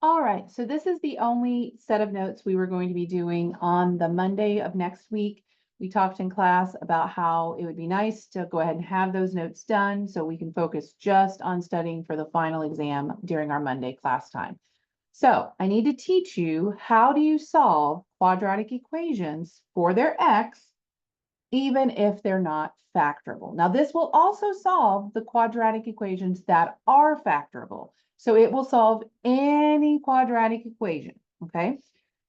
All right, so this is the only set of notes we were going to be doing on the Monday of next week. We talked in class about how it would be nice to go ahead and have those notes done so we can focus just on studying for the final exam during our Monday class time. So I need to teach you, how do you solve quadratic equations for their x even if they're not factorable. Now, this will also solve the quadratic equations that are factorable. So it will solve any quadratic equation, okay?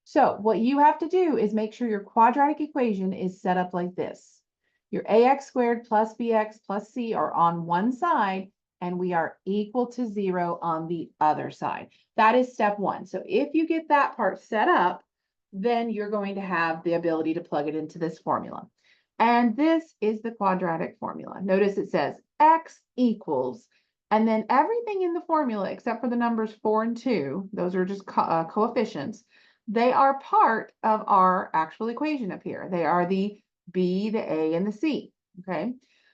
So what you have to do is make sure your quadratic equation is set up like this. Your ax squared plus bx plus c are on one side, and we are equal to 0 on the other side. That is step one. So if you get that part set up, then you're going to have the ability to plug it into this formula. And this is the quadratic formula. Notice it says x equals, and then everything in the formula except for the numbers 4 and 2, those are just coefficients, they are part of our actual equation up here. They are the b, the a, and the c, okay?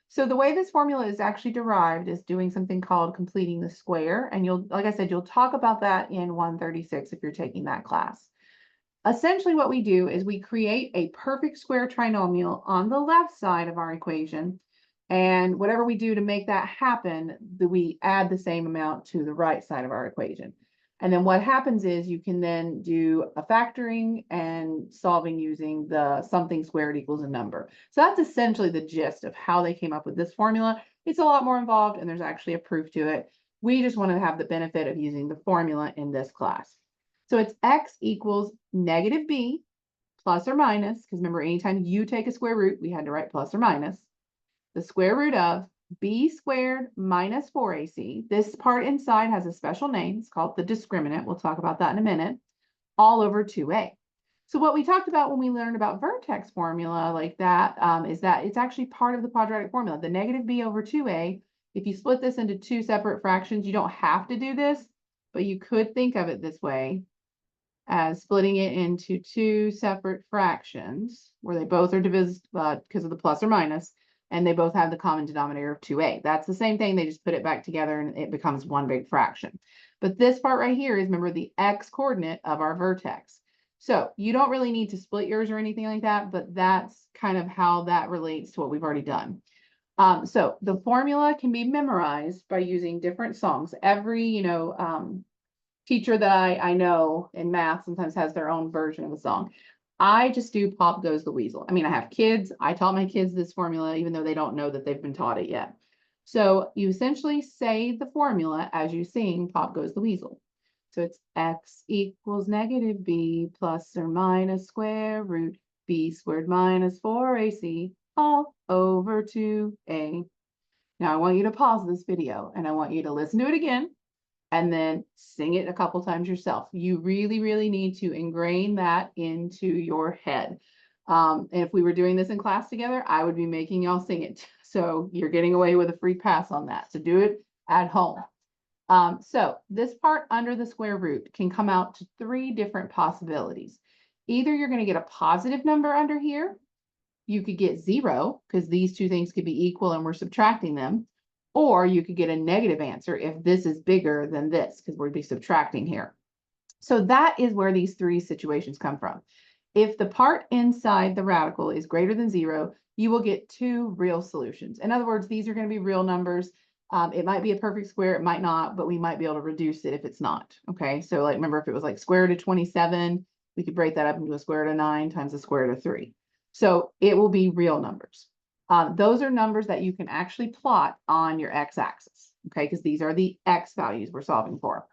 So the way this formula is actually derived is doing something called completing the square, and you'll, like I said, you'll talk about that in 136 if you're taking that class. Essentially, what we do is we create a perfect square trinomial on the left side of our equation. And whatever we do to make that happen, we add the same amount to the right side of our equation. And then what happens is you can then do a factoring and solving using the something squared equals a number. So that's essentially the gist of how they came up with this formula. It's a lot more involved, and there's actually a proof to it. We just want to have the benefit of using the formula in this class. So it's x equals negative b plus or minus, because remember, anytime you take a square root, we had to write plus or minus, the square root of b squared minus 4ac. This part inside has a special name. It's called the discriminant. We'll talk about that in a minute, all over 2a. So what we talked about when we learned about vertex formula like that is that it's actually part of the quadratic formula. The negative b over 2a, if you split this into two separate fractions, you don't have to do this, but you could think of it this way, as splitting it into two separate fractions where they both are divisible because of the plus or minus, and they both have the common denominator of 2a. That's the same thing. They just put it back together and it becomes one big fraction. But this part right here is, remember, the x coordinate of our vertex. So you don't really need to split yours or anything like that, but that's kind of how that relates to what we've already done. So the formula can be memorized by using different songs. Every, teacher that I know in math sometimes has their own version of a song. I just do Pop Goes the Weasel. I mean, I have kids. I taught my kids this formula, even though they don't know that they've been taught it yet. So you essentially say the formula as you sing Pop Goes the Weasel. So it's x equals negative b plus or minus square root b squared minus 4ac all over 2a. Now I want you to pause this video and I want you to listen to it again and then sing it a couple times yourself. You really, really need to ingrain that into your head. And if we were doing this in class together, I would be making y'all sing it. So you're getting away with a free pass on that. So do it at home. So this part under the square root can come out to three different possibilities. Either you're going to get a positive number under here. You could get 0 because these two things could be equal and we're subtracting them. Or you could get a negative answer if this is bigger than this, because we'd be subtracting here. So that is where these three situations come from. If the part inside the radical is greater than 0, you will get two real solutions. In other words, these are going to be real numbers. It might be a perfect square, it might not, but we might be able to reduce it if it's not. Okay, so like remember, if it was like square root of 27, we could break that up into a square root of 9 times the square root of 3. So it will be real numbers. Those are numbers that you can actually plot on your x-axis, okay? Because these are the x values we're solving for.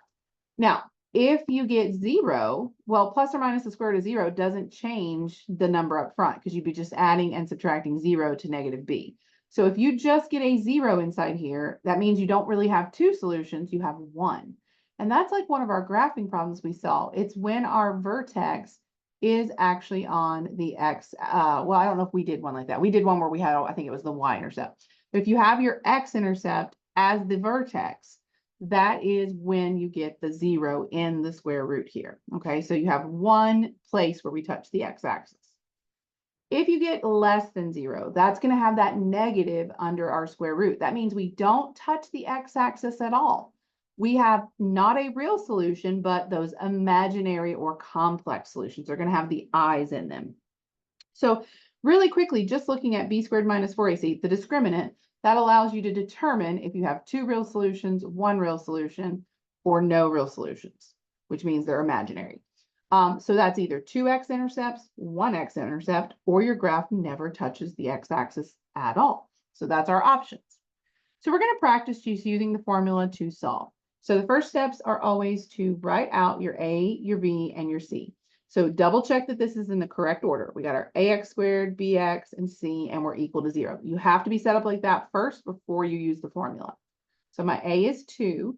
Now, if you get 0, well, plus or minus the square root of 0 doesn't change the number up front because you'd be just adding and subtracting 0 to negative b. So if you just get a 0 inside here, that means you don't really have two solutions, you have one. And that's like one of our graphing problems we saw. It's when our vertex is actually on the x. Well, I don't know if we did one like that. We did one where we had, I think it was the y-intercept. But if you have your x-intercept as the vertex, that is when you get the 0 in the square root here. Okay, so you have one place where we touch the x-axis. If you get less than 0, that's going to have that negative under our square root. That means we don't touch the x-axis at all. we have not a real solution, but those imaginary or complex solutions are going to have the i's in them. So really quickly, just looking at b squared minus 4ac, the discriminant, that allows you to determine if you have two real solutions, one real solution, or no real solutions, which means they're imaginary. So that's either two x-intercepts, one x-intercept, or your graph never touches the x-axis at all. So that's our options. So we're going to practice just using the formula to solve. So the first steps are always to write out your a, your b, and your c. So double check that this is in the correct order. We got our ax squared, bx, and c, and we're equal to 0. You have to be set up like that first before you use the formula. So my a is 2,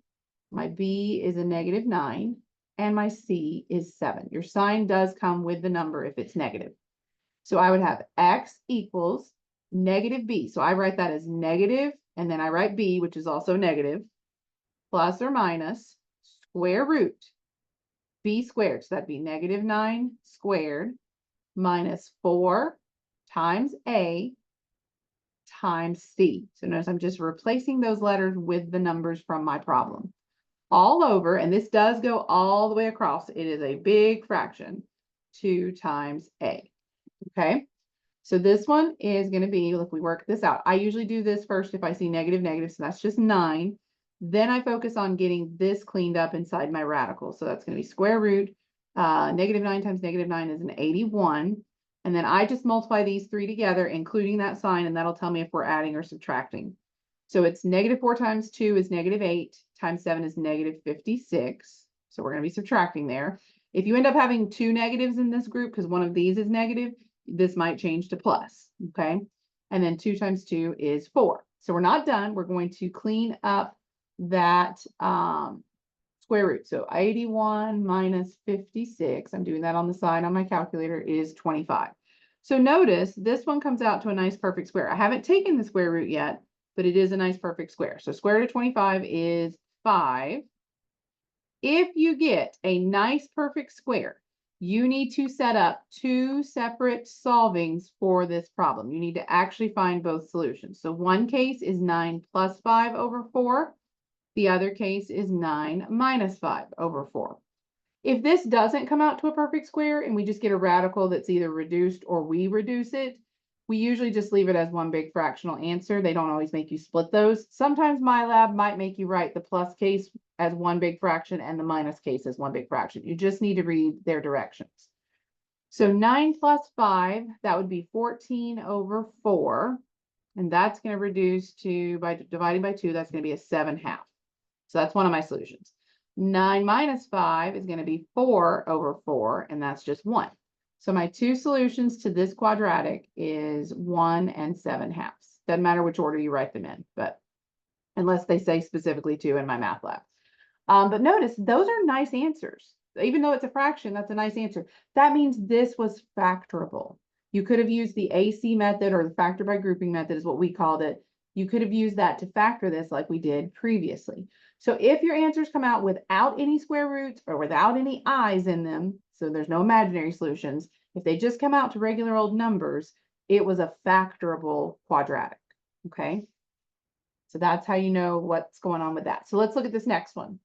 my b is a -9, and my c is 7. Your sign does come with the number if it's negative. So I would have x equals negative b. So I write that as negative, and then I write b, which is also negative, plus or minus square root b squared. So that'd be -9 squared minus 4 times a times c. So notice I'm just replacing those letters with the numbers from my problem. All over, and this does go all the way across. It is a big fraction, 2 times a. Okay, so this one is going to be, if we work this out, I usually do this first if I see negative, negative, so that's just 9. Then I focus on getting this cleaned up inside my radical. So that's going to be square root, -9 times -9 is an 81. And then I just multiply these three together, including that sign, and that'll tell me if we're adding or subtracting. So it's -4 times 2 is -8, times 7 is -56. So we're going to be subtracting there. If you end up having two negatives in this group, because one of these is negative, this might change to plus, okay? And then 2 times 2 is 4. So we're not done. We're going to clean up that square root. So 81 minus 56, I'm doing that on the side on my calculator, is 25. So notice this one comes out to a nice perfect square. I haven't taken the square root yet, but it is a nice perfect square. So square root of 25 is 5. If you get a nice perfect square, you need to set up two separate solvings for this problem. You need to actually find both solutions. So one case is 9 plus 5 over 4. The other case is 9 minus 5 over 4. If this doesn't come out to a perfect square and we just get a radical that's either reduced or we reduce it, we usually just leave it as one big fractional answer. They don't always make you split those. Sometimes MyLab might make you write the plus case as one big fraction and the minus case as one big fraction. You just need to read their directions. So 9 plus 5, that would be 14 over 4. And that's going to reduce to, by dividing by 2, that's going to be a 7/2. So that's one of my solutions. 9 minus 5 is going to be 4 over 4, and that's just 1. So my two solutions to this quadratic is 1 and 7/2. Doesn't matter which order you write them in, but unless they say specifically 2 in my math lab. But notice those are nice answers. Even though it's a fraction, that's a nice answer. That means this was factorable. You could have used the AC method, or the factor by grouping method is what we called it. You could have used that to factor this like we did previously. So if your answers come out without any square roots or without any i's in them, so there's no imaginary solutions, if they just come out to regular old numbers, it was a factorable quadratic, okay? So that's how you know what's going on with that. So let's look at this next one.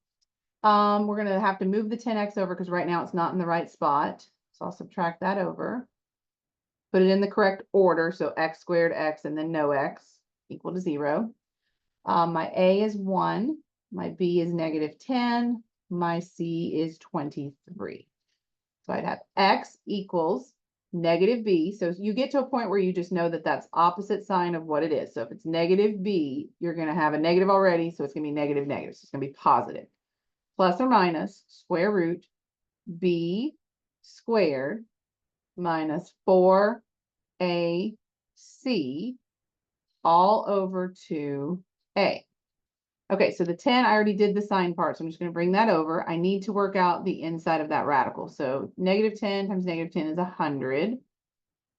We're going to have to move the 10x over because right now it's not in the right spot. So I'll subtract that over. Put it in the correct order. So x squared x and then no x equal to 0. My a is 1. My b is -10. My c is 23. So I'd have x equals negative b. So you get to a point where you just know that that's opposite sign of what it is. So if it's negative b, you're going to have a negative already. So it's going to be negative, negative. So it's going to be positive. Plus or minus square root b squared minus 4ac all over 2a. Okay, so the 10, I already did the sign part, so I'm just going to bring that over. I need to work out the inside of that radical. So -10 times -10 is 100.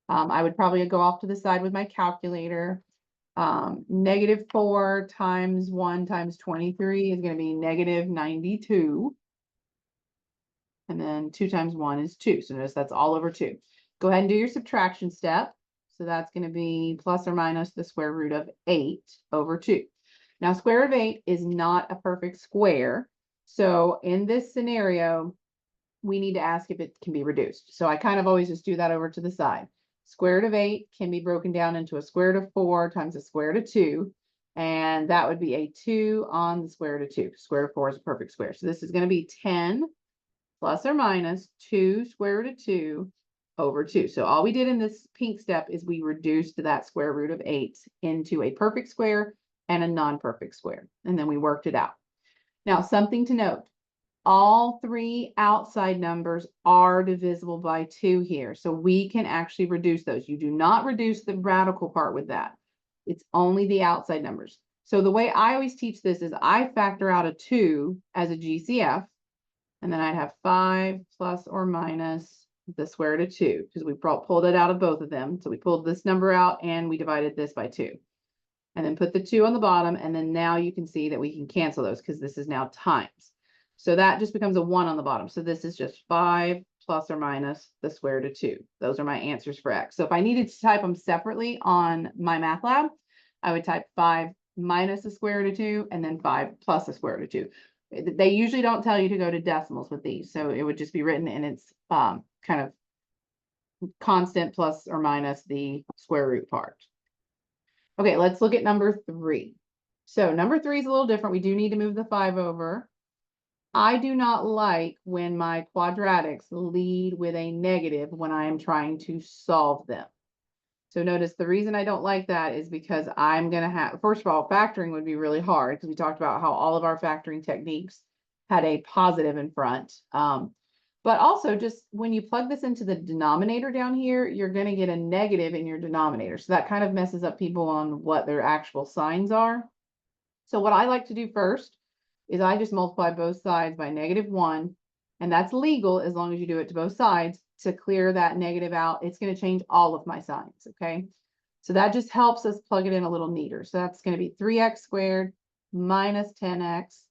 I would probably go off to the side with my calculator. -4 times 1 times 23 is going to be -92. And then 2 times 1 is 2. So notice that's all over 2. Go ahead and do your subtraction step. So that's going to be plus or minus the square root of 8 over 2. Now, square root of 8 is not a perfect square. So in this scenario, we need to ask if it can be reduced. So I kind of always just do that over to the side. Square root of 8 can be broken down into a square root of 4 times a square root of 2. And that would be a 2 on the square root of 2. Square root of 4 is a perfect square. So this is going to be 10 plus or minus 2 square root of 2 over 2. So all we did in this pink step is we reduced that square root of 8 into a perfect square and a non-perfect square. And then we worked it out. Now, something to note. All three outside numbers are divisible by 2 here. So we can actually reduce those. You do not reduce the radical part with that. It's only the outside numbers. So the way I always teach this is I factor out a 2 as a GCF, and then I'd have 5 plus or minus the square root of 2, because we pulled it out of both of them. So we pulled this number out and we divided this by 2. And then put the 2 on the bottom, and then now you can see that we can cancel those because this is now times. So that just becomes a 1 on the bottom. So this is just 5 plus or minus the square root of 2. Those are my answers for X. So if I needed to type them separately on my MATLAB, I would type 5 minus the square root of 2 and then 5 plus the square root of 2. They usually don't tell you to go to decimals with these. So it would just be written in its kind of constant plus or minus the square root part. Okay, let's look at number 3. So number 3 is a little different. We do need to move the 5 over. I do not like when my quadratics lead with a negative when I am trying to solve them. So notice the reason I don't like that is because I'm going to have, first of all, factoring would be really hard because we talked about how all of our factoring techniques had a positive in front. But also just when you plug this into the denominator down here, you're going to get a negative in your denominator. So that kind of messes up people on what their actual signs are. So what I like to do first is I just multiply both sides by -1, and that's legal as long as you do it to both sides to clear that negative out. It's going to change all of my signs, okay? So that just helps us plug it in a little neater. So that's going to be 3x squared minus 10x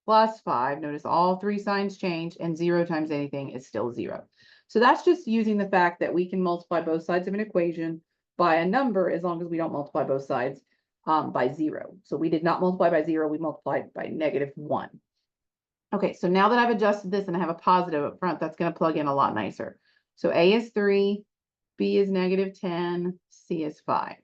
plus 5. Notice all three signs change, and 0 times anything is still 0. So that's just using the fact that we can multiply both sides of an equation by a number as long as we don't multiply both sides by 0. So we did not multiply by 0, we multiplied by -1. Okay, so now that I've adjusted this and I have a positive up front, that's going to plug in a lot nicer. So A is 3, B is -10, C is 5.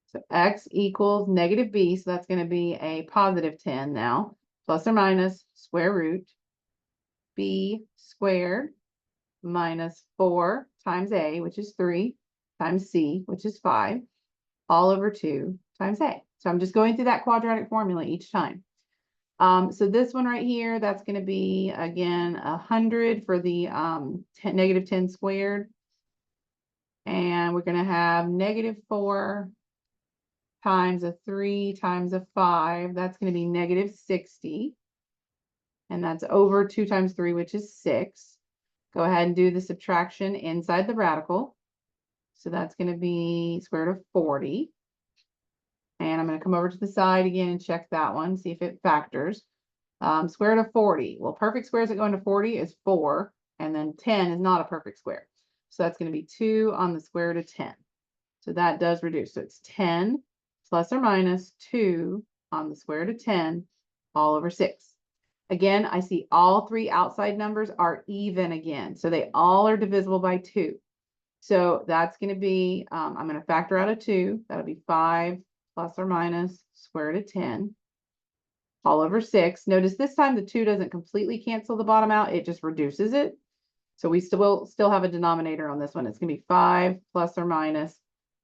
So X equals -B, so that's going to be a +10 now, plus or minus square root B squared minus 4 times A, which is 3, times C, which is 5, all over 2 times A. So I'm just going through that quadratic formula each time. So this one right here, that's going to be, again, 100 for the -10 squared. And we're going to have -4 times a 3 times a 5. That's going to be -60. And that's over 2 times 3, which is 6. Go ahead and do the subtraction inside the radical. So that's going to be square root of 40. And I'm going to come over to the side again and check that one, see if it factors. Square root of 40. Well, perfect squares that go into 40 is 4, and then 10 is not a perfect square. So that's going to be 2 on the square root of 10. So that does reduce. So it's 10 plus or minus 2 on the square root of 10 all over 6. Again, I see all three outside numbers are even again. So they all are divisible by 2. So that's going to be, I'm going to factor out a 2. That'll be 5 plus or minus square root of 10 all over 6. Notice this time the 2 doesn't completely cancel the bottom out. It just reduces it. So we still have a denominator on this one. It's going to be 5 plus or minus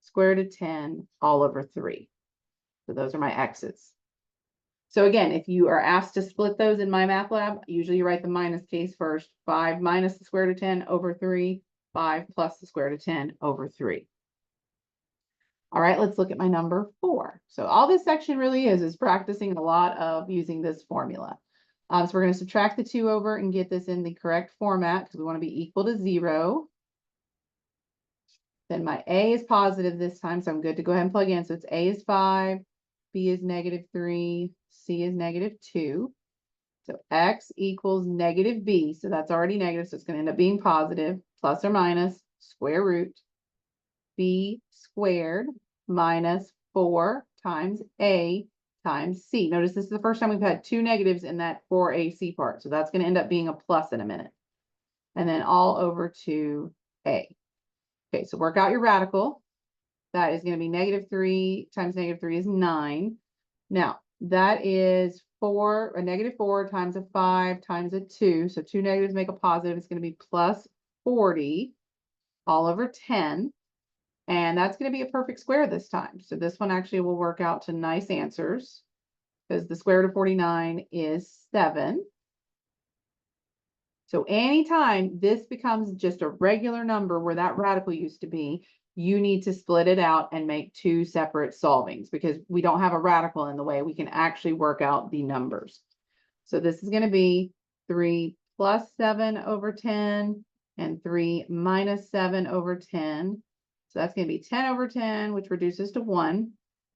square root of 10 all over 3. So those are my X's. So again, if you are asked to split those in MyMathLab, usually you write the minus case first. 5 minus the square root of 10 over 3. 5 plus the square root of 10 over 3. All right, let's look at my number 4. So all this section really is practicing a lot of using this formula. So we're going to subtract the 2 over and get this in the correct format because we want to be equal to 0. Then my A is positive this time, so I'm good to go ahead and plug in. So it's A is 5, B is -3, C is -2. So X equals -B, so that's already negative, so it's going to end up being positive, plus or minus square root B squared minus 4 times A times C. Notice this is the first time we've had two negatives in that 4AC part. So that's going to end up being a plus in a minute. And then all over to A. Okay, so work out your radical. That is going to be -3 times -3 is 9. Now, that is a -4 times a 5 times a 2. So two negatives make a positive. It's going to be plus 40 all over 10. And that's going to be a perfect square this time. So this one actually will work out to nice answers because the square root of 49 is 7. So anytime this becomes just a regular number where that radical used to be, you need to split it out and make two separate solvings because we don't have a radical in the way. We can actually work out the numbers. So this is going to be 3 plus 7 over 10 and 3 minus 7 over 10. So that's going to be 10 over 10, which reduces to 1.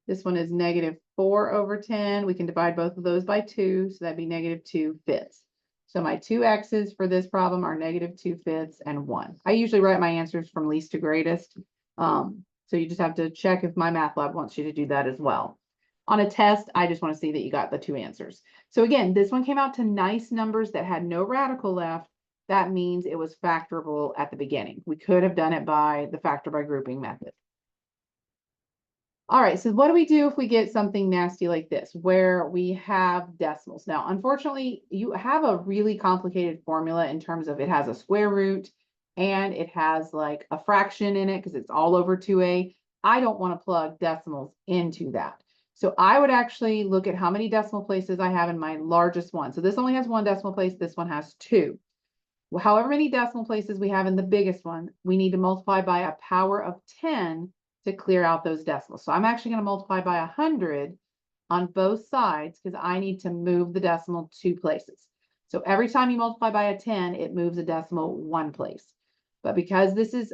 This one is -4 over 10. We can divide both of those by 2, so that'd be -2/5. So my two x's for this problem are -2/5 and 1. I usually write my answers from least to greatest. So you just have to check if my math lab wants you to do that as well. On a test, I just want to see that you got the two answers. So again, this one came out to nice numbers that had no radical left. That means it was factorable at the beginning. We could have done it by the factor by grouping method. All right, so what do we do if we get something nasty like this, where we have decimals? Now, unfortunately, you have a really complicated formula in terms of it has a square root and it has like a fraction in it because it's all over 2a. I don't want to plug decimals into that. So I would actually look at how many decimal places I have in my largest one. So this only has one decimal place, this one has two. Well, however many decimal places we have in the biggest one, we need to multiply by a power of 10 to clear out those decimals. So I'm actually going to multiply by 100 on both sides because I need to move the decimal 2 places. So every time you multiply by a 10, it moves a decimal 1 place. But because this is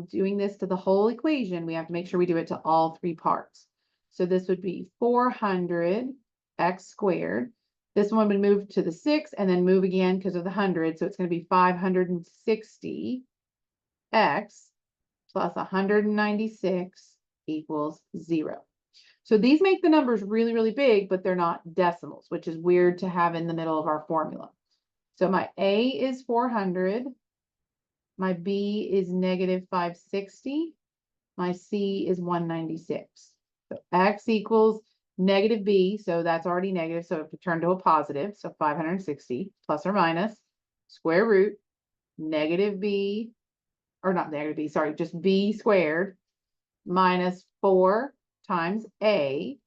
doing this to the whole equation, we have to make sure we do it to all 3 parts. So this would be 400x squared. This one would move to the 6 and then move again because of the 100. So it's going to be 560x plus 196 equals 0. So these make the numbers really, really big, but they're not decimals, which is weird to have in the middle of our formula. So my A is 400. My B is -560. My C is 196. So X equals negative B, so that's already negative, so it would turn to a positive, so 560 plus or minus square root negative B, or not negative B, sorry, just B squared minus 4 times A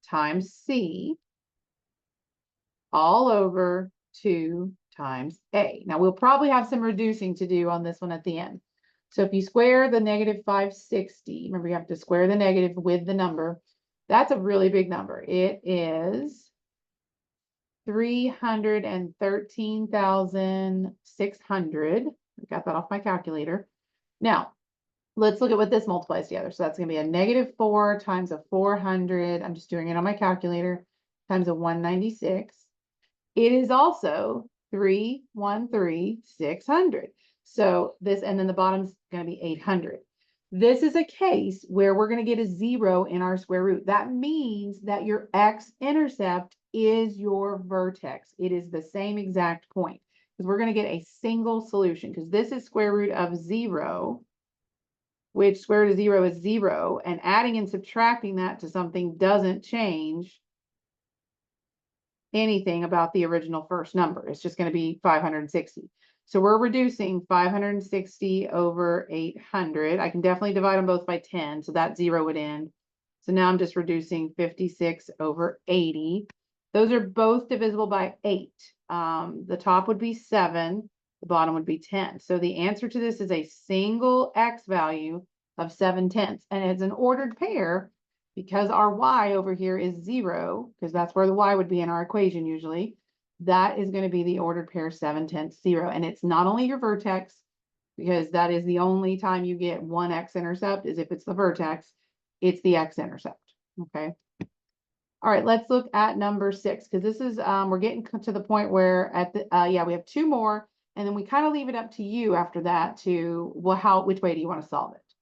times C all over 2 times A. Now we'll probably have some reducing to do on this one at the end. So if you square the -560, remember you have to square the negative with the number. That's a really big number. It is 313,600. I got that off my calculator. Now, let's look at what this multiplies together. So that's going to be a -4 times a 400. I'm just doing it on my calculator times a 196. It is also 313,600. So this, and then the bottom's going to be 800. This is a case where we're going to get a 0 in our square root. That means that your x-intercept is your vertex. It is the same exact point because we're going to get a single solution because this is square root of 0, which square root of 0 is 0, and adding and subtracting that to something doesn't change anything about the original first number. It's just going to be 560. So we're reducing 560 over 800. I can definitely divide them both by 10, so that 0 would end. So now I'm just reducing 56 over 80. Those are both divisible by 8. The top would be 7, the bottom would be 10. So the answer to this is a single x value of 7/10, and it's an ordered pair because our y over here is 0, because that's where the y would be in our equation usually. That is going to be the ordered pair 7/10, 0. And it's not only your vertex, because that is the only time you get one x-intercept is if it's the vertex, it's the x-intercept, okay? All right, let's look at number 6, because this is, we're getting to the point where at the, yeah, we have 2 more, and then we kind of leave it up to you after that to, well, which way do you want to solve it?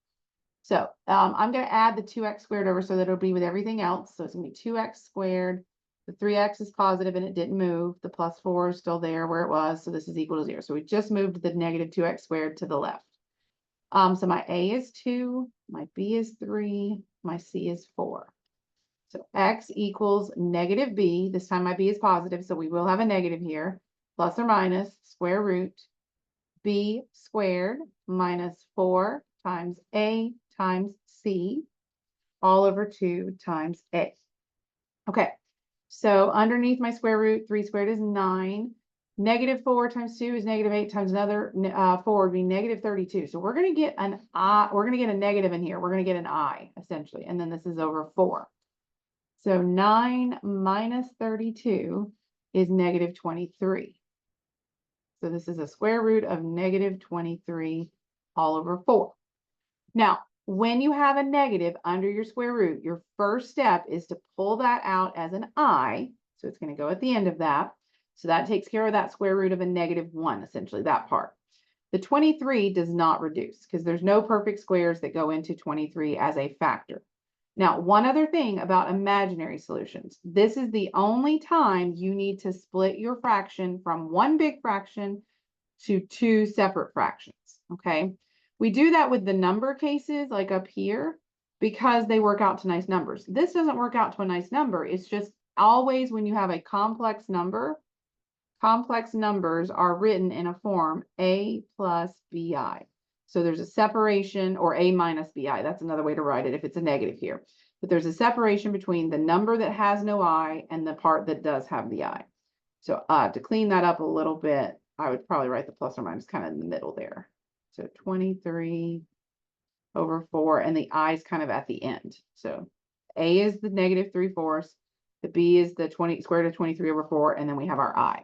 So I'm going to add the 2x squared over so that it'll be with everything else. So it's going to be 2x squared. The 3x is positive and it didn't move. The plus 4 is still there where it was. So this is equal to 0. So we just moved the negative 2x squared to the left. So my A is 2, my B is 3, my C is 4. So x equals negative b. This time my b is positive, so we will have a negative here. Plus or minus square root b squared minus 4 times a times c all over 2 times a. Okay, so underneath my square root, 3 squared is 9. Negative 4 times 2 is negative 8 times another 4 would be negative 32. So we're going to get an I, we're going to get a negative in here. We're going to get an I essentially, and then this is over 4. So 9 minus 32 is negative 23. So this is a square root of negative 23 all over 4. Now, when you have a negative under your square root, your first step is to pull that out as an I. So it's going to go at the end of that. So that takes care of that square root of a negative 1, essentially, that part. The 23 does not reduce because there's no perfect squares that go into 23 as a factor. Now, one other thing about imaginary solutions. This is the only time you need to split your fraction from one big fraction to two separate fractions, okay? We do that with the number cases, like up here, because they work out to nice numbers. This doesn't work out to a nice number. It's just always when you have a complex number, complex numbers are written in a form a plus bi. So there's a separation, or a minus bi. That's another way to write it if it's a negative here. But there's a separation between the number that has no I and the part that does have the I. So to clean that up a little bit, I would probably write the plus or minus kind of in the middle there. So 23 over 4, and the I is kind of at the end. So a is the negative 3/4, the b is the square root of 23 over 4, and then we have our I.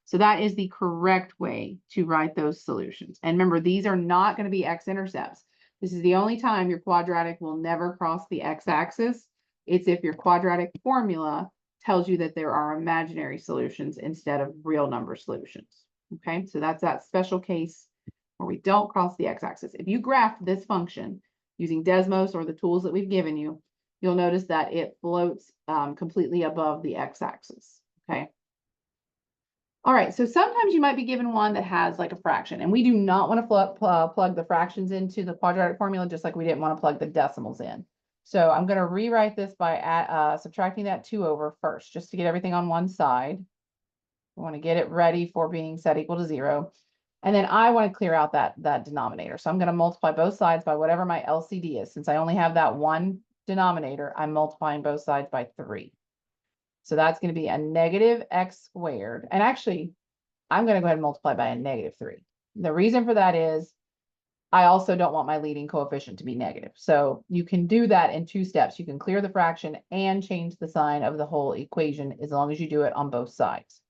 So that is the correct way to write those solutions. And remember, these are not going to be x-intercepts. This is the only time your quadratic will never cross the x-axis. It's if your quadratic formula tells you that there are imaginary solutions instead of real number solutions. Okay, so that's that special case where we don't cross the x-axis. If you graph this function using Desmos or the tools that we've given you, you'll notice that it floats completely above the x-axis. Okay. All right, so sometimes you might be given one that has like a fraction, and we do not want to plug the fractions into the quadratic formula, just like we didn't want to plug the decimals in. So I'm going to rewrite this by subtracting that 2 over first, just to get everything on one side. I want to get it ready for being set equal to 0. And then I want to clear out that denominator. So I'm going to multiply both sides by whatever my LCD is. Since I only have that one denominator, I'm multiplying both sides by 3. So that's going to be a negative x squared. And actually, I'm going to go ahead and multiply by a negative 3. The reason for that is I also don't want my leading coefficient to be negative. So you can do that in 2 steps. You can clear the fraction and change the sign of the whole equation as long as you do it on both sides.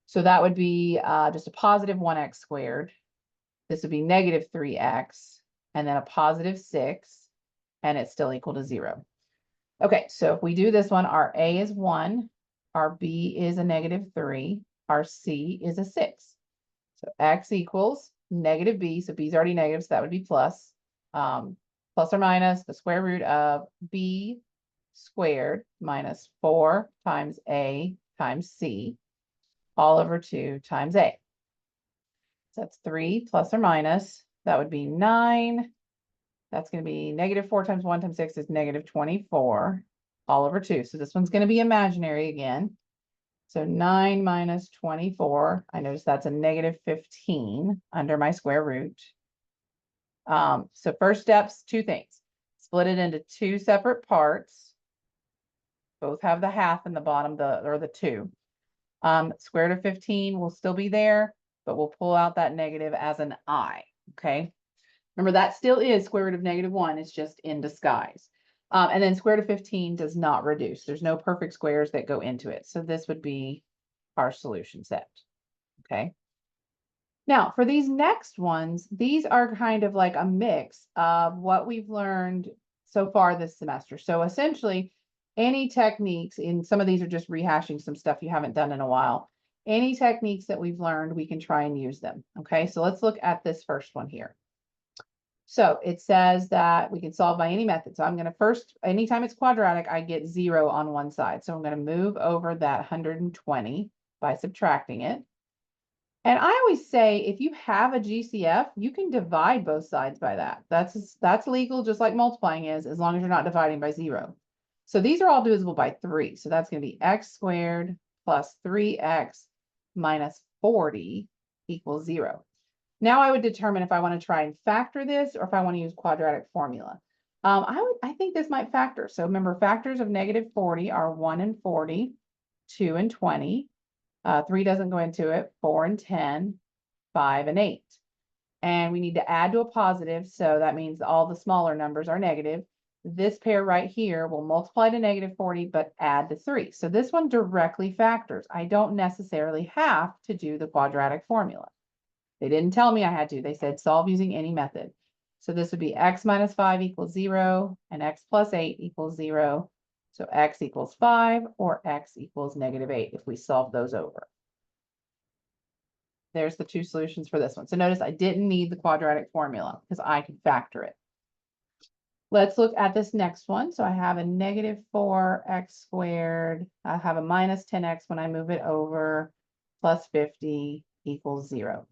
So that would be just a positive 1x squared. This would be negative 3x, and then a positive 6, and it's still equal to 0. Okay, so if we do this one, our A is 1, our B is a negative 3, our C is a 6. So x equals negative b, so b is already negative, so that would be plus. Plus or minus the square root of b squared minus 4 times a times c all over 2 times a. So that's 3 plus or minus, that would be 9. That's going to be negative 4 times 1 times 6 is negative 24 all over 2. So this one's going to be imaginary again. So 9 minus 24, I notice that's a negative 15 under my square root. So first steps, 2 things. Split it into 2 separate parts. Both have the half in the bottom, the 2. Square root of 15 will still be there, but we'll pull out that negative as an I, okay? Remember, that still is square root of negative 1. It's just in disguise. And then square root of 15 does not reduce. There's no perfect squares that go into it. So this would be our solution set. Okay. Now, for these next ones, these are kind of like a mix of what we've learned so far this semester. So essentially, any techniques, in some of these are just rehashing some stuff you haven't done in a while. Any techniques that we've learned, we can try and use them. Okay, so let's look at this first one here. So it says that we can solve by any method. So I'm going to first, anytime it's quadratic, I get 0 on one side. So I'm going to move over that 120 by subtracting it. And I always say, if you have a GCF, you can divide both sides by that. That's legal, just like multiplying is, as long as you're not dividing by 0. So these are all divisible by 3. So that's going to be x squared plus 3x minus 40 equals 0. Now I would determine if I want to try and factor this or if I want to use quadratic formula. I think this might factor. So remember, factors of negative 40 are 1 and 40, 2 and 20. 3 doesn't go into it, 4 and 10, 5 and 8. And we need to add to a positive, so that means all the smaller numbers are negative. This pair right here will multiply to negative 40, but add to 3. So this one directly factors. I don't necessarily have to do the quadratic formula. They didn't tell me I had to. They said solve using any method. So this would be x minus 5 equals 0 and x plus 8 equals 0. So x equals 5 or x equals negative 8 if we solve those over. There's the two solutions for this one. So notice I didn't need the quadratic formula because I could factor it. Let's look at this next one. So I have a negative 4x squared. I have a minus 10x when I move it over, plus 50 equals 0.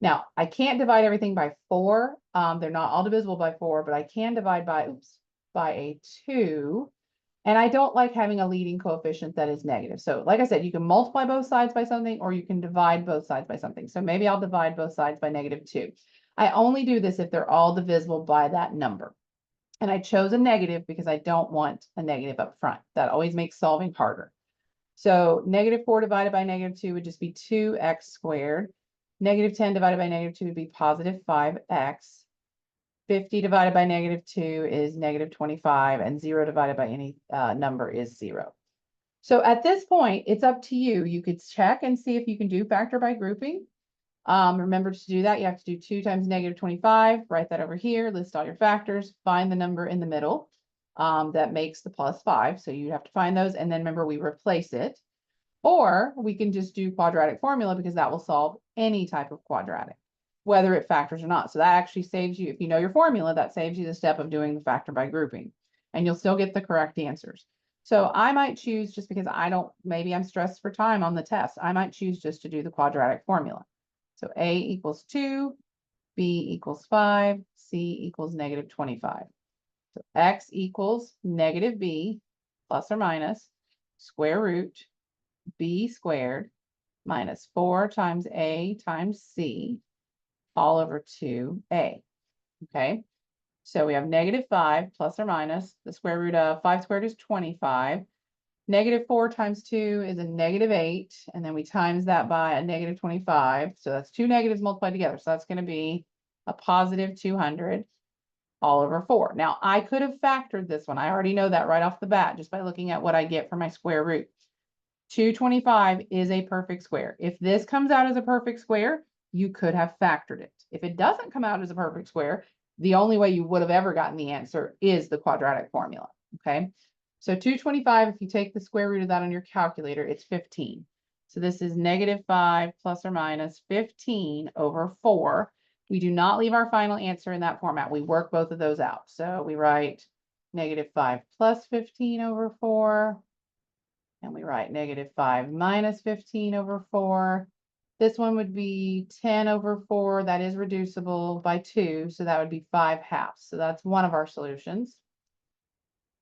Now, I can't divide everything by 4. They're not all divisible by 4, but I can divide by a 2. And I don't like having a leading coefficient that is negative. So like I said, you can multiply both sides by something, or you can divide both sides by something. So maybe I'll divide both sides by negative 2. I only do this if they're all divisible by that number. And I chose a negative because I don't want a negative up front. That always makes solving harder. So negative 4 divided by negative 2 would just be 2x squared. Negative 10 divided by negative 2 would be positive 5x. 50 divided by negative 2 is negative 25, and 0 divided by any number is 0. So at this point, it's up to you. You could check and see if you can do factor by grouping. Remember to do that, you have to do 2 times negative 25, write that over here, list all your factors, find the number in the middle that makes the plus 5. So you have to find those, and then remember we replace it. Or we can just do quadratic formula because that will solve any type of quadratic, whether it factors or not. So that actually saves you, if you know your formula, that saves you the step of doing the factor by grouping, and you'll still get the correct answers. So I might choose, just because maybe I'm stressed for time on the test, I might choose just to do the quadratic formula. So A equals 2, B equals 5, C equals negative 25. So X equals negative B plus or minus square root B squared minus 4 times A times C all over 2A. Okay, so we have negative 5 plus or minus the square root of 5 squared is 25. Negative 4 times 2 is a negative 8, and then we times that by a negative 25. So that's two negatives multiplied together. So that's going to be a positive 200 all over 4. Now, I could have factored this one. I already know that right off the bat just by looking at what I get for my square root. 225 is a perfect square. If this comes out as a perfect square, you could have factored it. If it doesn't come out as a perfect square, the only way you would have ever gotten the answer is the quadratic formula, okay? So 225, if you take the square root of that on your calculator, it's 15. So this is negative 5 plus or minus 15 over 4. We do not leave our final answer in that format. We work both of those out. So we write negative 5 plus 15 over 4. And we write negative 5 minus 15 over 4. This one would be 10 over 4. That is reducible by 2. So that would be 5/2. So that's one of our solutions.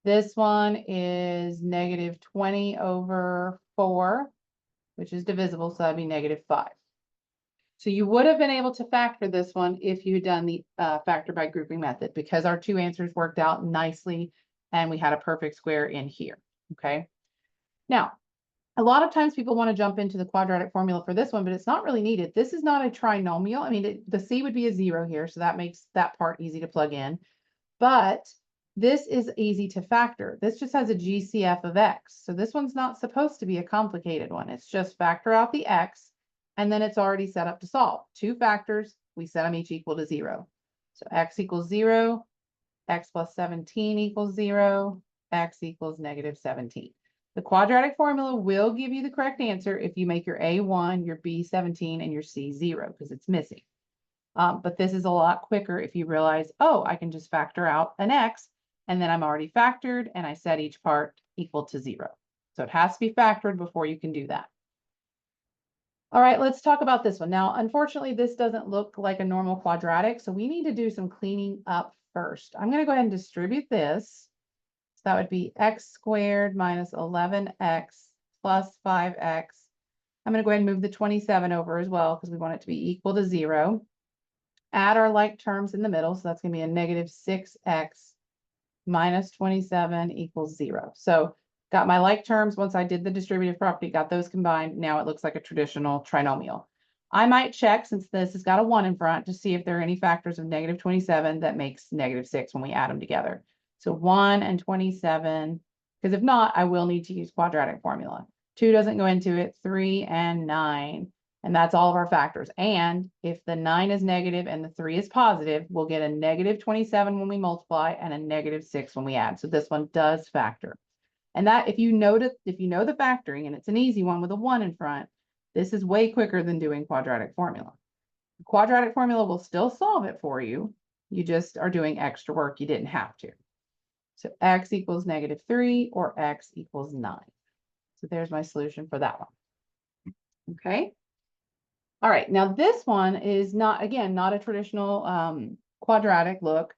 This one is negative 20 over 4, which is divisible. So that'd be negative 5. So you would have been able to factor this one if you had done the factor by grouping method, because our two answers worked out nicely and we had a perfect square in here. Okay. Now, a lot of times people want to jump into the quadratic formula for this one, but it's not really needed. This is not a trinomial. I mean, the C would be a 0 here, so that makes that part easy to plug in. But this is easy to factor. This just has a GCF of X. So this one's not supposed to be a complicated one. It's just factor out the X, and then it's already set up to solve. Two factors, we set them each equal to 0. So X equals 0, X plus 17 equals 0, X equals negative 17. The quadratic formula will give you the correct answer if you make your A 1, your B 17, and your C 0, because it's missing. But this is a lot quicker if you realize, oh, I can just factor out an x, and then I'm already factored, and I set each part equal to 0. So it has to be factored before you can do that. All right, let's talk about this one. Now, unfortunately, this doesn't look like a normal quadratic, so we need to do some cleaning up first. I'm going to go ahead and distribute this. So that would be x squared minus 11x plus 5x. I'm going to go ahead and move the 27 over as well because we want it to be equal to 0. Add our like terms in the middle, so that's going to be a negative 6x minus 27 equals 0. So got my like terms once I did the distributive property, got those combined. Now it looks like a traditional trinomial. I might check, since this has got a 1 in front, to see if there are any factors of negative 27 that makes negative 6 when we add them together. So 1 and 27, because if not, I will need to use quadratic formula. 2 doesn't go into it, 3 and 9. And that's all of our factors. And if the 9 is negative and the 3 is positive, we'll get a negative 27 when we multiply and a negative 6 when we add. So this one does factor. And that, if you know the factoring, and it's an easy one with a 1 in front, this is way quicker than doing quadratic formula. The quadratic formula will still solve it for you. You just are doing extra work you didn't have to. So x equals negative 3 or x equals 9. So there's my solution for that one. Okay. All right, now this one is not, again, not a traditional quadratic look.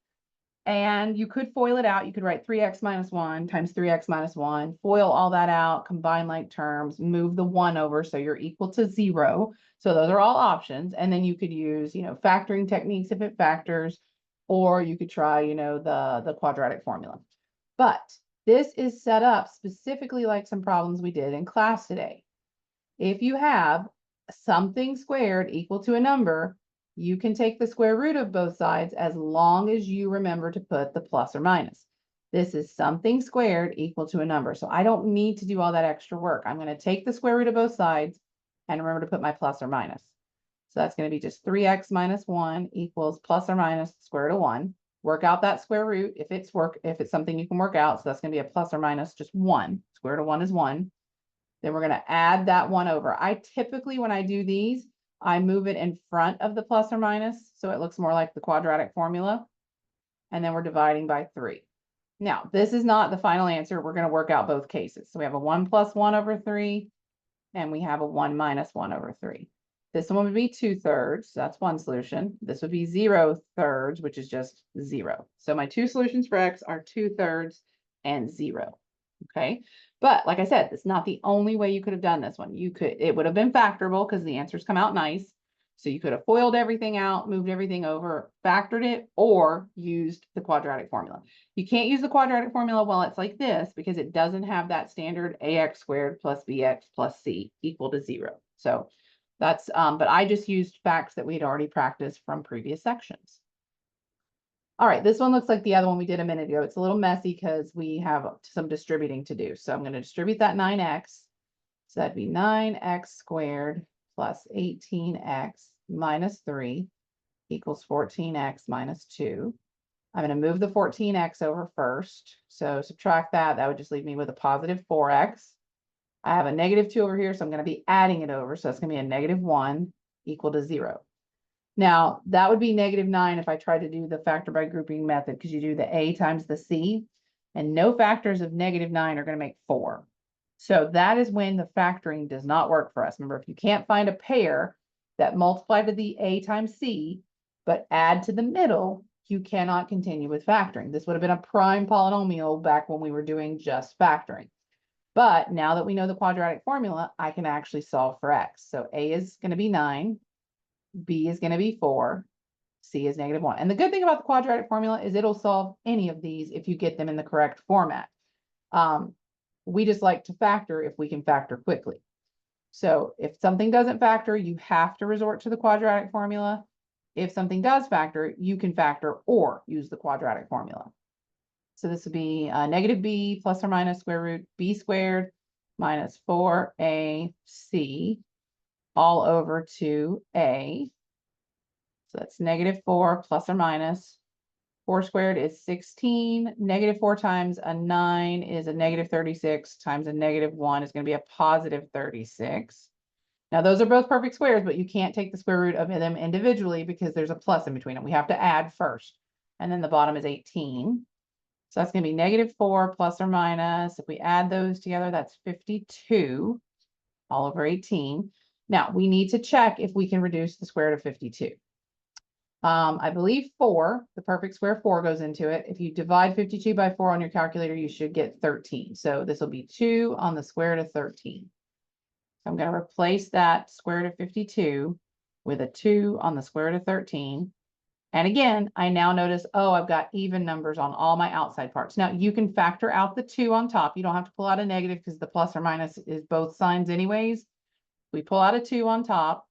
And you could FOIL it out. You could write 3x minus 1 times 3x minus 1, FOIL all that out, combine like terms, move the 1 over so you're equal to 0. So those are all options. And then you could use, factoring techniques if it factors, or you could try, the quadratic formula. But this is set up specifically like some problems we did in class today. If you have something squared equal to a number, you can take the square root of both sides as long as you remember to put the plus or minus. This is something squared equal to a number. So I don't need to do all that extra work. I'm going to take the square root of both sides and remember to put my plus or minus. So that's going to be just 3x minus 1 equals plus or minus the square root of 1. Work out that square root if it's something you can work out. So that's going to be a plus or minus just 1. Square root of 1 is 1. Then we're going to add that 1 over. I typically, when I do these, I move it in front of the plus or minus, so it looks more like the quadratic formula. And then we're dividing by 3. Now, this is not the final answer. We're going to work out both cases. So we have a 1 plus 1 over 3, and we have a 1 minus 1 over 3. This one would be 2/3. So that's one solution. This would be 0/3, which is just 0. So my two solutions for x are 2/3 and 0. Okay. But like I said, it's not the only way you could have done this one. It would have been factorable because the answers come out nice. So you could have FOILed everything out, moved everything over, factored it, or used the quadratic formula. You can't use the quadratic formula while it's like this because it doesn't have that standard ax squared plus bx plus c equal to 0. So that's, but I just used facts that we'd already practiced from previous sections. All right, this one looks like the other one we did a minute ago. It's a little messy because we have some distributing to do. So I'm going to distribute that 9x. So that'd be 9x squared plus 18x minus 3 equals 14x minus 2. I'm going to move the 14x over first. So subtract that. That would just leave me with a positive 4x. I have a negative 2 over here, so I'm going to be adding it over. So that's going to be a negative 1 equal to 0. Now, that would be negative 9 if I tried to do the factor by grouping method, because you do the a times the c, and no factors of negative 9 are going to make 4. So that is when the factoring does not work for us. Remember, if you can't find a pair that multiply to the a times c, but add to the middle, you cannot continue with factoring. This would have been a prime polynomial back when we were doing just factoring. But now that we know the quadratic formula, I can actually solve for x. So a is going to be 9. B is going to be 4, C is negative 1. And the good thing about the quadratic formula is it'll solve any of these if you get them in the correct format. We just like to factor if we can factor quickly. So if something doesn't factor, you have to resort to the quadratic formula. If something does factor, you can factor or use the quadratic formula. So this would be negative b plus or minus square root b squared minus 4ac all over 2a. So that's negative 4 plus or minus 4 squared is 16. Negative 4 times a 9 is a negative 36 times a negative 1 is going to be a positive 36. Now, those are both perfect squares, but you can't take the square root of them individually because there's a plus in between them. We have to add first. And then the bottom is 18. So that's going to be -4 plus or minus. If we add those together, that's 52 all over 18. Now, we need to check if we can reduce the square root of 52. I believe 4, the perfect square 4 goes into it. If you divide 52 by 4 on your calculator, you should get 13. So this will be 2 on the square root of 13. So I'm going to replace that square root of 52 with a 2 on the square root of 13. And again, I now notice, oh, I've got even numbers on all my outside parts. Now you can factor out the 2 on top. You don't have to pull out a negative because the plus or minus is both signs anyways. We pull out a 2 on top.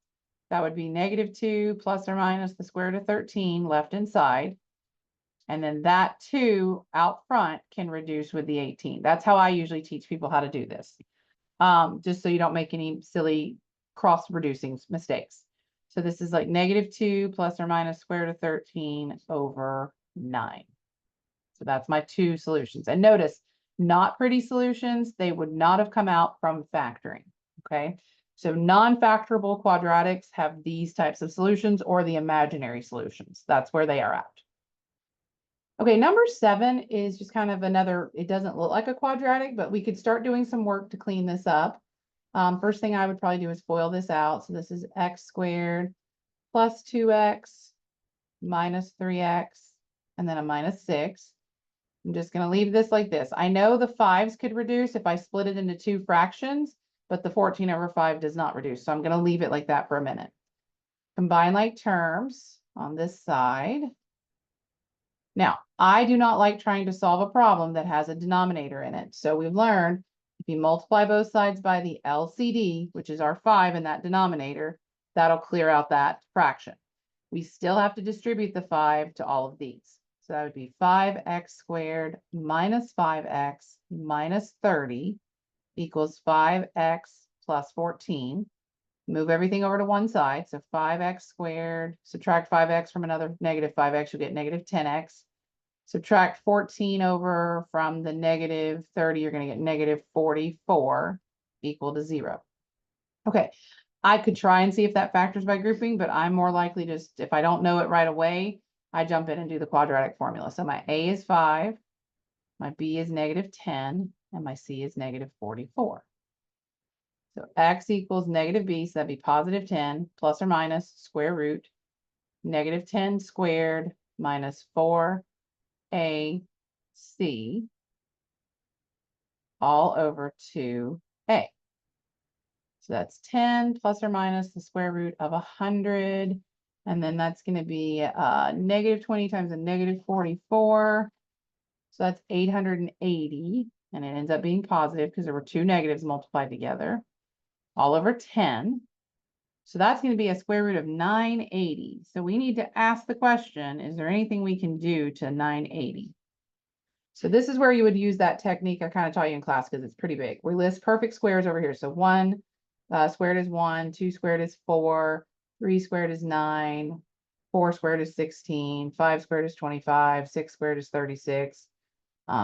That would be -2 plus or minus the square root of 13 left inside. And then that 2 out front can reduce with the 18. That's how I usually teach people how to do this. Just so you don't make any silly cross reducing mistakes. So this is like -2 plus or minus square root of 13 over 9. So that's my 2 solutions. And notice, not pretty solutions, they would not have come out from factoring. Okay. So non-factorable quadratics have these types of solutions or the imaginary solutions. That's where they are at. Okay, number 7 is just kind of another, it doesn't look like a quadratic, but we could start doing some work to clean this up. First thing I would probably do is FOIL this out. So this is x squared plus 2x minus 3x, and then a -6. I'm just going to leave this like this. I know the 5s could reduce if I split it into 2 fractions, but the 14 over 5 does not reduce. So I'm going to leave it like that for a minute. Combine like terms on this side. Now, I do not like trying to solve a problem that has a denominator in it. So we've learned if you multiply both sides by the LCD, which is our 5 in that denominator, that'll clear out that fraction. We still have to distribute the 5 to all of these. So that would be 5x squared minus 5x minus 30 equals 5x plus 14. Move everything over to one side. So 5x squared, subtract 5x from another -5x, you'll get -10x. Subtract 14 over from the -30, you're going to get -44 equal to 0. Okay, I could try and see if that factors by grouping, but I'm more likely just, if I don't know it right away, I jump in and do the quadratic formula. So my A is 5, my B is -10, and my C is -44. So x equals -b, so that'd be +10 plus or minus square root -10 squared minus 4ac all over 2a. So that's 10 plus or minus the square root of 100. And then that's going to be -20 times a -44. So that's 880. And it ends up being positive because there were 2 negatives multiplied together. All over 10. So that's going to be a square root of 980. So we need to ask the question, is there anything we can do to 980? So this is where you would use that technique I kind of taught you in class because it's pretty big. We list perfect squares over here. So 1 squared is 1, 2 squared is 4, 3 squared is 9, 4 squared is 16, 5 squared is 25, 6 squared is 36,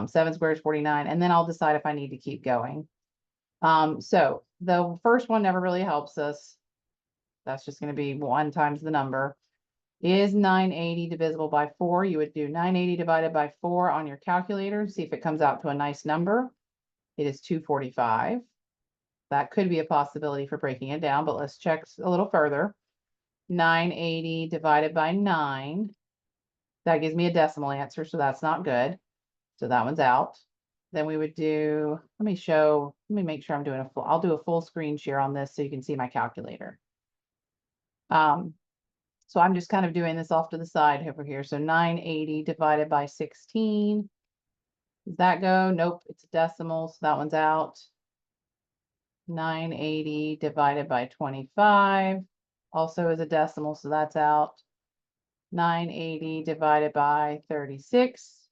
7 squared is 49, and then I'll decide if I need to keep going. So the first one never really helps us. That's just going to be 1 times the number. Is 980 divisible by 4? You would do 980 divided by 4 on your calculator. See if it comes out to a nice number. It is 245. That could be a possibility for breaking it down, but let's check a little further. 980 divided by 9. That gives me a decimal answer, so that's not good. So that one's out. Then we would do, let me make sure I'm doing a full, I'll do a full screen share on this so you can see my calculator. So I'm just kind of doing this off to the side over here. So 980 divided by 16. Does that go? Nope, it's a decimal, so that one's out. 980 divided by 25 also is a decimal, so that's out. 980 divided by 36.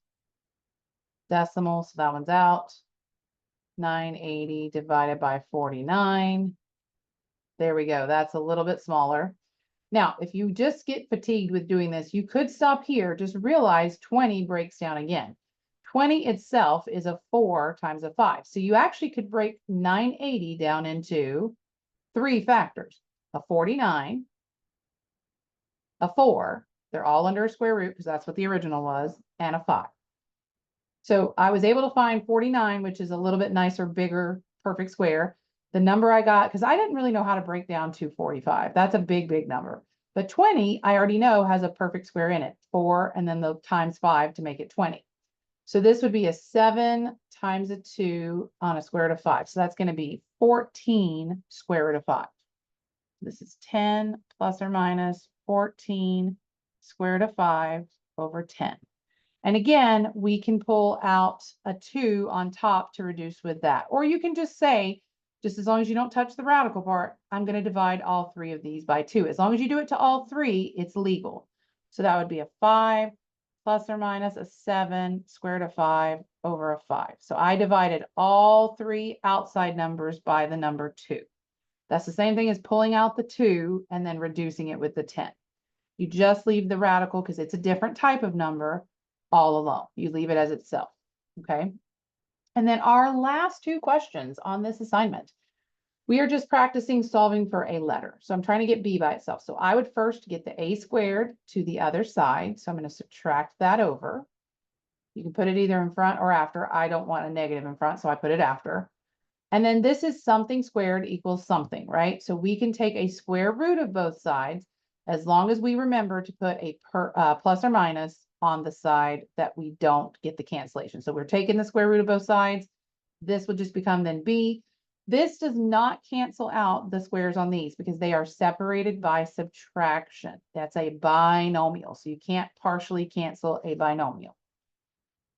Decimal, so that one's out. 980 divided by 49. There we go. That's a little bit smaller. Now, if you just get fatigued with doing this, you could stop here. Just realize 20 breaks down again. 20 itself is a 4 times a 5. So you actually could break 980 down into three factors, a 49, a 4, they're all under a square root because that's what the original was, and a 5. So I was able to find 49, which is a little bit nicer, bigger, perfect square. The number I got, because I didn't really know how to break down 245. That's a big, big number. But 20, I already know has a perfect square in it, 4, and then the times 5 to make it 20. So this would be a 7 times a 2 on a square root of 5. So that's going to be 14 square root of 5. This is 10 plus or minus 14 square root of 5 over 10. And again, we can pull out a 2 on top to reduce with that. Or you can just say, just as long as you don't touch the radical part, I'm going to divide all 3 of these by 2. As long as you do it to all 3, it's legal. So that would be a 5 plus or minus a 7 square root of 5 over a 5. So I divided all 3 outside numbers by the number 2. That's the same thing as pulling out the 2 and then reducing it with the 10. You just leave the radical because it's a different type of number all alone. You leave it as itself, okay? And then our last 2 questions on this assignment, we are just practicing solving for a letter. So I'm trying to get B by itself. So I would first get the A squared to the other side. So I'm going to subtract that over. You can put it either in front or after. I don't want a negative in front, so I put it after. And then this is something squared equals something, right? So we can take a square root of both sides as long as we remember to put a plus or minus on the side that we don't get the cancellation. So we're taking the square root of both sides. This would just become then B. This does not cancel out the squares on these because they are separated by subtraction. That's a binomial. So you can't partially cancel a binomial.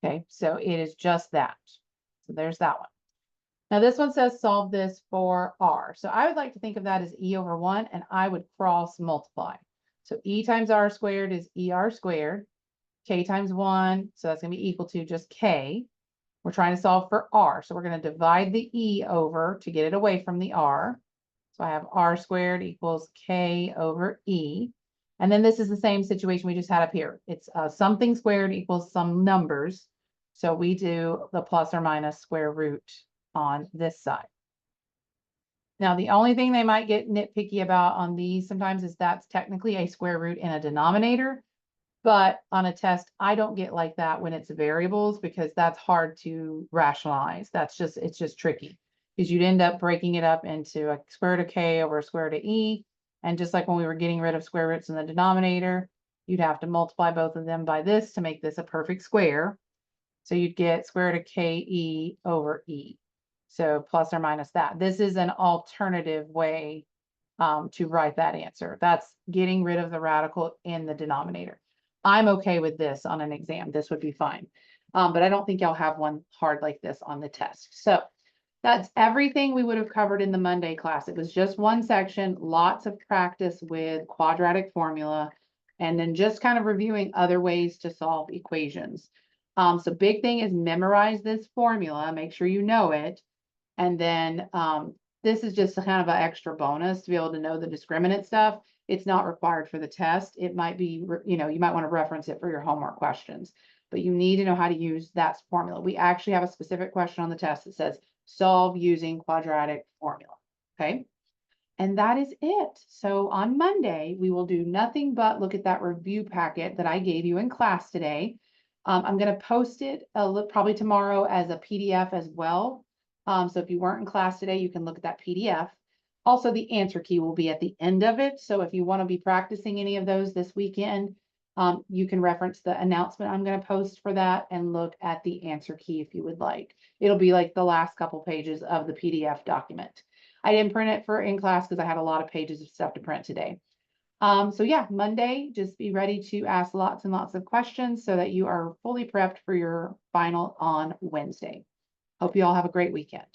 Okay, so it is just that. So there's that one. Now this one says solve this for R. So I would like to think of that as E over 1, and I would cross multiply. So E times R squared is ER squared. K times 1, so that's going to be equal to just K. We're trying to solve for R, so we're going to divide the E over to get it away from the R. So I have R squared equals K over E. And then this is the same situation we just had up here. It's something squared equals some numbers. So we do the plus or minus square root on this side. Now, the only thing they might get nitpicky about on these sometimes is that's technically a square root in a denominator. But on a test, I don't get like that when it's variables because that's hard to rationalize. It's just tricky because you'd end up breaking it up into a square root of K over a square root of E. And just like when we were getting rid of square roots in the denominator, you'd have to multiply both of them by this to make this a perfect square. So you'd get square root of KE over E. So plus or minus that. This is an alternative way to write that answer. That's getting rid of the radical in the denominator. I'm okay with this on an exam. This would be fine. But I don't think y'all have one hard like this on the test. So that's everything we would have covered in the Monday class. It was just one section, lots of practice with quadratic formula, and then just kind of reviewing other ways to solve equations. So big thing is memorize this formula, make sure you know it. And then this is just a kind of an extra bonus to be able to know the discriminant stuff. It's not required for the test. It might be, you might want to reference it for your homework questions, but you need to know how to use that formula. We actually have a specific question on the test that says solve using quadratic formula. Okay. And that is it. So on Monday, we will do nothing but look at that review packet that I gave you in class today. I'm going to post it probably tomorrow as a PDF as well. So if you weren't in class today, you can look at that PDF. Also, the answer key will be at the end of it. So if you want to be practicing any of those this weekend, you can reference the announcement I'm going to post for that and look at the answer key if you would like. It'll be like the last couple pages of the PDF document. I didn't print it for in class because I had a lot of pages of stuff to print today. So yeah, Monday, just be ready to ask lots and lots of questions so that you are fully prepped for your final on Wednesday. Hope you all have a great weekend.